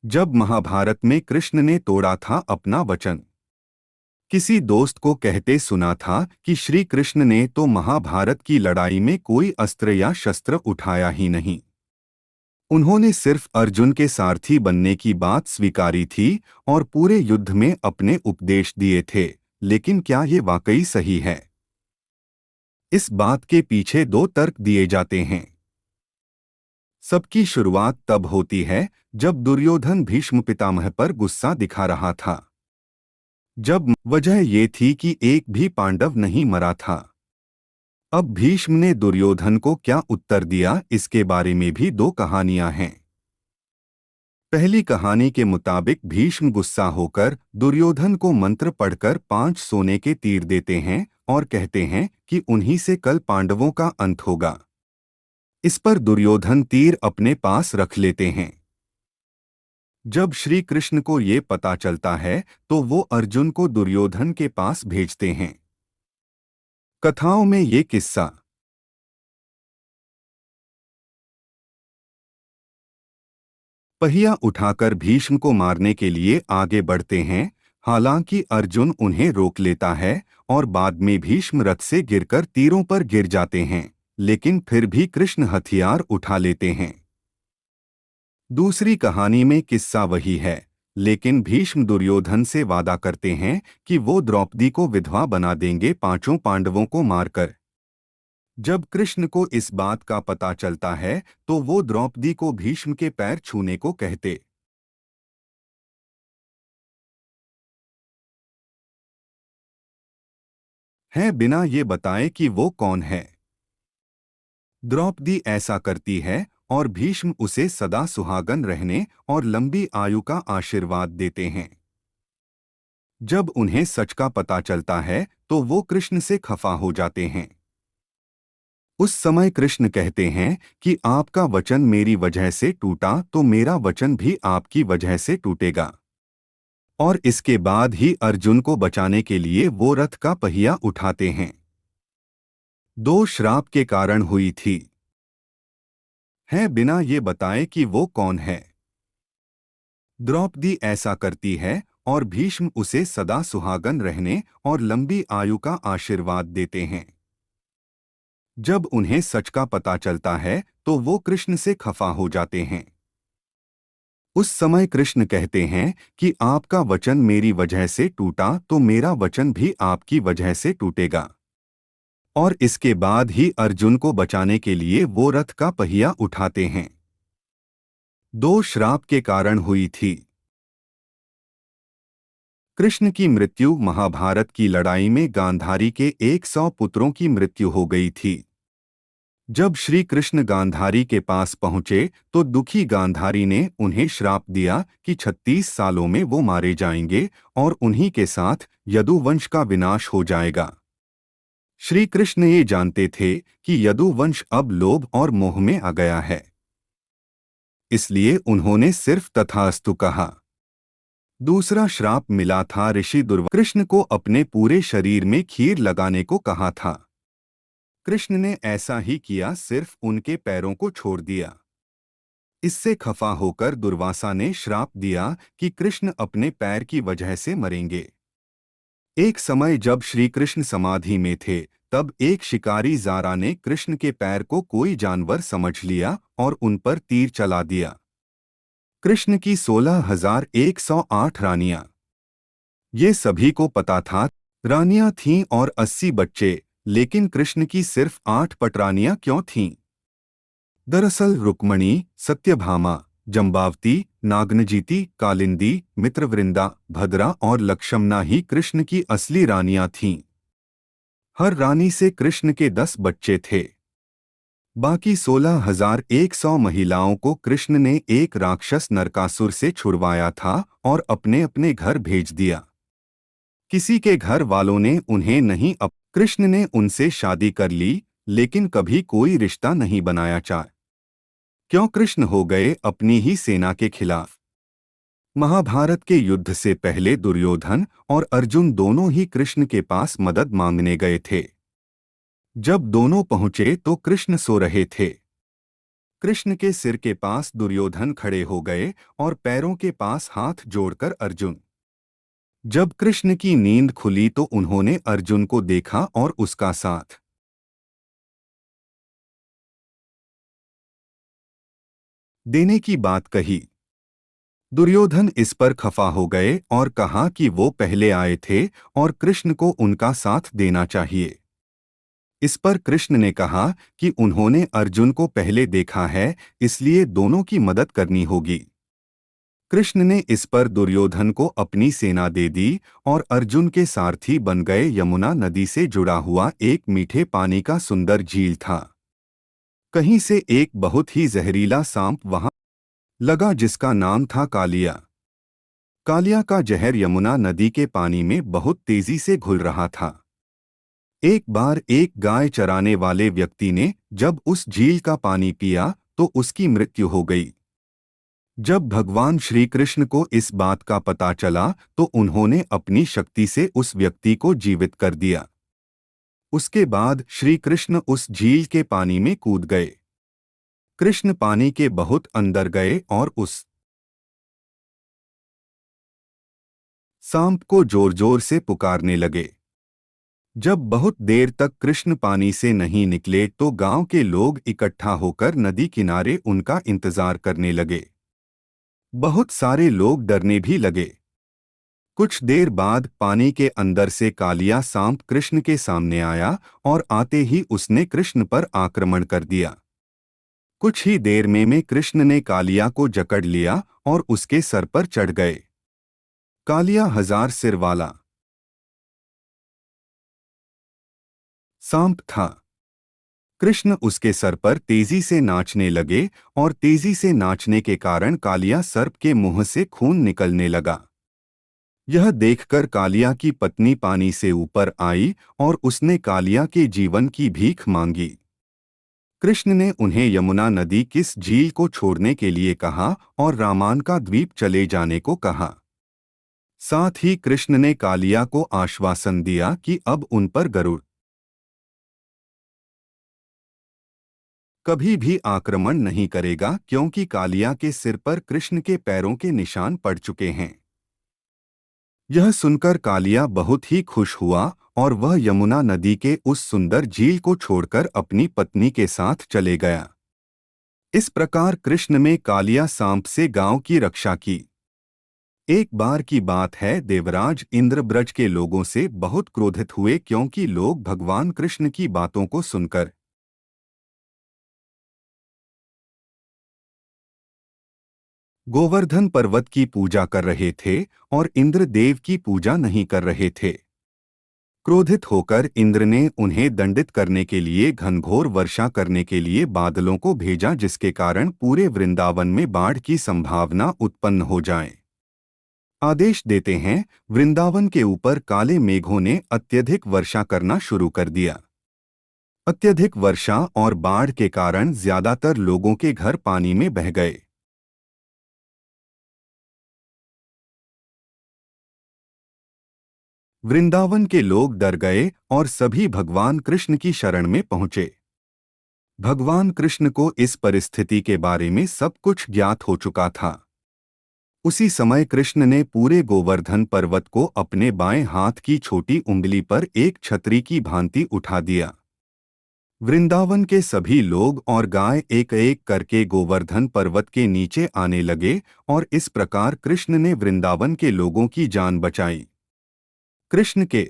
जब महाभारत में कृष्ण ने तोड़ा था अपना वचन। किसी दोस्त को कहते सुना था कि श्री कृष्ण ने तो महाभारत की लड़ाई में कोई अस्त्र या शस्त्र उठाया ही नहीं। उन्होंने सिर्फ अर्जुन के सारथी बनने की बात स्वीकारी थी और पूरे युद्ध में अपने उपदेश दिए थे। लेकिन क्या ये वाकई सही है? इस बात के पीछे दो तर्क दिए जाते हैं। सबकी शुरुआत तब होती है जब दुर्योधन भीष्म पितामह पर गुस्सा दिखा रहा था। जब वजह ये थी कि एक भी पांडव नहीं मरा था। अब भीष्म ने दुर्योधन को क्या उत्तर दिया, इसके बारे में भी दो कहानियां हैं। पहली कहानी के मुताबिक भीष्म गुस्सा होकर दुर्योधन को मंत्र पढ़कर 5 सोने के तीर देते हैं और कहते हैं कि उन्हीं से कल पांडवों का अंत होगा। इस पर दुर्योधन तीर अपने पास रख लेते हैं। जब श्री कृष्ण को ये पता चलता है तो वो अर्जुन को दुर्योधन के पास भेजते हैं। कथाओं में ये किस्सा पहिया उठाकर भीष्म को मारने के लिए आगे बढ़ते हैं। हालांकि अर्जुन उन्हें रोक लेता है और बाद में भीष्म रथ से गिरकर तीरों पर गिर जाते हैं, लेकिन फिर भी कृष्ण हथियार उठा लेते हैं। दूसरी कहानी में किस्सा वही है, लेकिन भीष्म दुर्योधन से वादा करते हैं कि वो द्रौपदी को विधवा बना देंगे 5 पांडवों को मारकर। जब कृष्ण को इस बात का पता चलता है तो वो द्रौपदी को भीष्म के पैर छूने को कहते हैं बिना ये बताए कि वो कौन है। द्रौपदी ऐसा करती है और भीष्म उसे सदा सुहागन रहने और लंबी आयु का आशीर्वाद देते हैं। जब उन्हें सच का पता चलता है तो वो कृष्ण से खफा हो जाते हैं। उस समय कृष्ण कहते हैं कि आपका वचन मेरी वजह से टूटा तो मेरा वचन भी आपकी वजह से टूटेगा। और इसके बाद ही अर्जुन को बचाने के लिए वो रथ का पहिया उठाते हैं। 2 श्राप के कारण हुई थी है बिना ये बताए कि वो कौन है। द्रौपदी ऐसा करती है और भीष्म उसे सदा सुहागन रहने और लंबी आयु का आशीर्वाद देते हैं। जब उन्हें सच का पता चलता है तो वो कृष्ण से खफा हो जाते हैं। उस समय कृष्ण कहते हैं कि आपका वचन मेरी वजह से टूटा तो मेरा वचन भी आपकी वजह से टूटेगा। और इसके बाद ही अर्जुन को बचाने के लिए वो रथ का पहिया उठाते हैं। 2 श्राप के कारण हुई थी। कृष्ण की मृत्यु महाभारत की लड़ाई में गांधारी के 100 पुत्रों की मृत्यु हो गई थी। जब श्री कृष्ण गांधारी के पास पहुंचे तो दुखी गांधारी ने उन्हें श्राप दिया कि 36 सालों में वो मारे जाएंगे और उन्हीं के साथ यदुवंश का विनाश हो जाएगा। श्री कृष्ण ये जानते थे कि यदुवंश अब लोभ और मोह में आ गया है, इसलिए उन्होंने सिर्फ तथास्तु कहा। दूसरा श्राप मिला था ऋषि दुर्वासा। कृष्ण को अपने पूरे शरीर में खीर लगाने को कहा था। कृष्ण ने ऐसा ही किया, सिर्फ उनके पैरों को छोड़ दिया। इससे खफा होकर दुर्वासा ने श्राप दिया कि कृष्ण अपने पैर की वजह से मरेंगे। एक समय जब श्री कृष्ण समाधि में थे तब एक शिकारी जारा ने कृष्ण के पैर को कोई जानवर समझ लिया और उन पर तीर चला दिया। कृष्ण की 16,108 रानियां, ये सभी को पता था रानियां थीं और 80 बच्चे, लेकिन कृष्ण की सिर्फ 8 पटरानियां क्यों थीं? दरअसल रुक्मणी, सत्यभामा, जंबावती, नागनजीति, कालिंदी, मित्रवृंदा, भद्रा और लक्ष्मणा ही कृष्ण की असली रानियां थीं। हर रानी से कृष्ण के 10 बच्चे थे। बाकी 16,100 महिलाओं को कृष्ण ने एक राक्षस नरकासुर से छुड़वाया था और अपने अपने घर भेज दिया। किसी के घर वालों ने उन्हें नहीं, अब कृष्ण ने उनसे शादी कर ली, लेकिन कभी कोई रिश्ता नहीं बनाया। क्यों? कृष्ण हो गए अपनी ही सेना के खिलाफ। महाभारत के युद्ध से पहले दुर्योधन और अर्जुन दोनों ही कृष्ण के पास मदद मांगने गए थे। जब दोनों पहुंचे तो कृष्ण सो रहे थे। कृष्ण के सिर के पास दुर्योधन खड़े हो गए और पैरों के पास हाथ जोड़कर अर्जुन। जब कृष्ण की नींद खुली तो उन्होंने अर्जुन को देखा और उसका साथ देने की बात कही। दुर्योधन इस पर खफा हो गए और कहा कि वो पहले आए थे और कृष्ण को उनका साथ देना चाहिए। इस पर कृष्ण ने कहा कि उन्होंने अर्जुन को पहले देखा है, इसलिए दोनों की मदद करनी होगी। कृष्ण ने इस पर दुर्योधन को अपनी सेना दे दी और अर्जुन के सारथी बन गए। यमुना नदी से जुड़ा हुआ एक मीठे पानी का सुंदर झील था। कहीं से एक बहुत ही जहरीला सांप वहां लगा जिसका नाम था कालिया। कालिया का जहर यमुना नदी के पानी में बहुत तेजी से घुल रहा था। एक बार एक गाय चराने वाले व्यक्ति ने जब उस झील का पानी पिया तो उसकी मृत्यु हो गई। जब भगवान श्री कृष्ण को इस बात का पता चला तो उन्होंने अपनी शक्ति से उस व्यक्ति को जीवित कर दिया। उसके बाद श्री कृष्ण उस झील के पानी में कूद गए। कृष्ण पानी के बहुत अंदर गए और उस सांप को जोर जोर से पुकारने लगे। जब बहुत देर तक कृष्ण पानी से नहीं निकले तो गांव के लोग इकट्ठा होकर नदी किनारे उनका इंतजार करने लगे। बहुत सारे लोग डरने भी लगे। कुछ देर बाद पानी के अंदर से कालिया सांप कृष्ण के सामने आया और आते ही उसने कृष्ण पर आक्रमण कर दिया। कुछ ही देर में कृष्ण ने कालिया को जकड़ लिया और उसके सर पर चढ़ गए। कालिया 1000 सिर वाला सांप था। कृष्ण उसके सर पर तेजी से नाचने लगे और तेजी से नाचने के कारण कालिया सर्प के मुंह से खून निकलने लगा। यह देखकर कालिया की पत्नी पानी से ऊपर आई और उसने कालिया के जीवन की भीख मांगी। कृष्ण ने उन्हें यमुना नदी किस झील को छोड़ने के लिए कहा और रामान का द्वीप चले जाने को कहा। साथ ही कृष्ण ने कालिया को आश्वासन दिया कि अब उन पर गरुड़ कभी भी आक्रमण नहीं करेगा, क्योंकि कालिया के सिर पर कृष्ण के पैरों के निशान पड़ चुके हैं। यह सुनकर कालिया बहुत ही खुश हुआ और वह यमुना नदी के उस सुंदर झील को छोड़कर अपनी पत्नी के साथ चले गया। इस प्रकार कृष्ण ने कालिया सांप से गांव की रक्षा की। एक बार की बात है, देवराज इंद्र ब्रज के लोगों से बहुत क्रोधित हुए क्योंकि लोग भगवान कृष्ण की बातों को सुनकर गोवर्धन पर्वत की पूजा कर रहे थे और इंद्र देव की पूजा नहीं कर रहे थे। क्रोधित होकर इंद्र ने उन्हें दंडित करने के लिए घनघोर वर्षा करने के लिए बादलों को भेजा, जिसके कारण पूरे वृंदावन में बाढ़ की संभावना उत्पन्न हो जाए। आदेश देते हैं, वृंदावन के ऊपर काले मेघों ने अत्यधिक वर्षा करना शुरू कर दिया। अत्यधिक वर्षा और बाढ़ के कारण ज्यादातर लोगों के घर पानी में बह गए। वृंदावन के लोग डर गए और सभी भगवान कृष्ण की शरण में पहुंचे। भगवान कृष्ण को इस परिस्थिति के बारे में सब कुछ ज्ञात हो चुका था। उसी समय कृष्ण ने पूरे गोवर्धन पर्वत को अपने बाएं हाथ की छोटी उंगली पर एक छतरी की भांति उठा दिया। वृंदावन के सभी लोग और गाय एक एक करके गोवर्धन पर्वत के नीचे आने लगे और इस प्रकार कृष्ण ने वृंदावन के लोगों की जान बचाई। कृष्ण के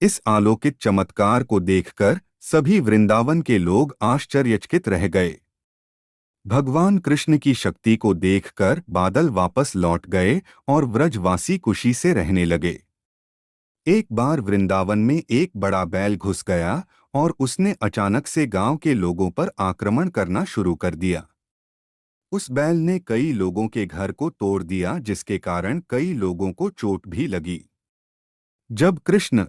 इस अलौकिक चमत्कार को देखकर सभी वृंदावन के लोग आश्चर्यचकित रह गए। भगवान कृष्ण की शक्ति को देखकर बादल वापस लौट गए और व्रजवासी खुशी से रहने लगे। एक बार वृंदावन में एक बड़ा बैल घुस गया और उसने अचानक से गांव के लोगों पर आक्रमण करना शुरू कर दिया। उस बैल ने कई लोगों के घर को तोड़ दिया, जिसके कारण कई लोगों को चोट भी लगी। जब कृष्ण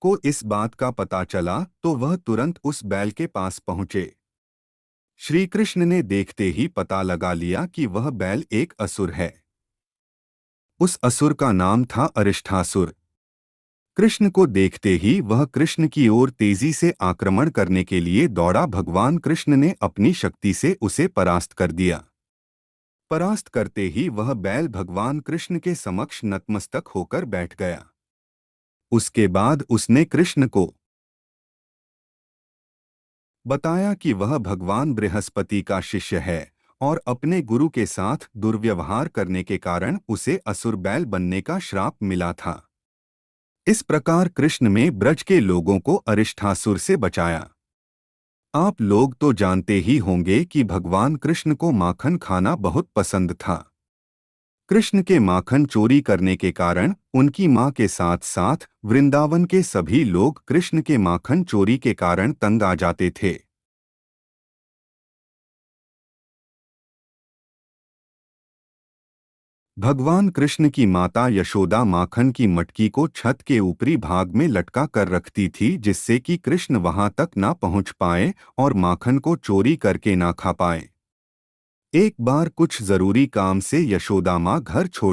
को इस बात का पता चला तो वह तुरंत उस बैल के पास पहुंचे। श्री कृष्ण ने देखते ही पता लगा लिया कि वह बैल एक असुर है। उस असुर का नाम था अरिष्ठासुर। कृष्ण को देखते ही वह कृष्ण की ओर तेजी से आक्रमण करने के लिए दौड़ा। भगवान कृष्ण ने अपनी शक्ति से उसे परास्त कर दिया। परास्त करते ही वह बैल भगवान कृष्ण के समक्ष नतमस्तक होकर बैठ गया। उसके बाद उसने कृष्ण को बताया कि वह भगवान बृहस्पति का शिष्य है और अपने गुरु के साथ दुर्व्यवहार करने के कारण उसे असुर बैल बनने का श्राप मिला था। इस प्रकार कृष्ण में ब्रज के लोगों को अरिष्ठासुर से बचाया। आप लोग तो जानते ही होंगे कि भगवान कृष्ण को माखन खाना बहुत पसंद था। कृष्ण के माखन चोरी करने के कारण उनकी मां के साथ साथ वृंदावन के सभी लोग कृष्ण के माखन चोरी के कारण तंग आ जाते थे। भगवान कृष्ण की माता यशोदा माखन की मटकी को छत के ऊपरी भाग में लटका कर रखती थी, जिससे कि कृष्ण वहां तक ना पहुंच पाए और माखन को चोरी करके ना खा पाए। एक बार कुछ जरूरी काम से यशोदा मां घर छोड़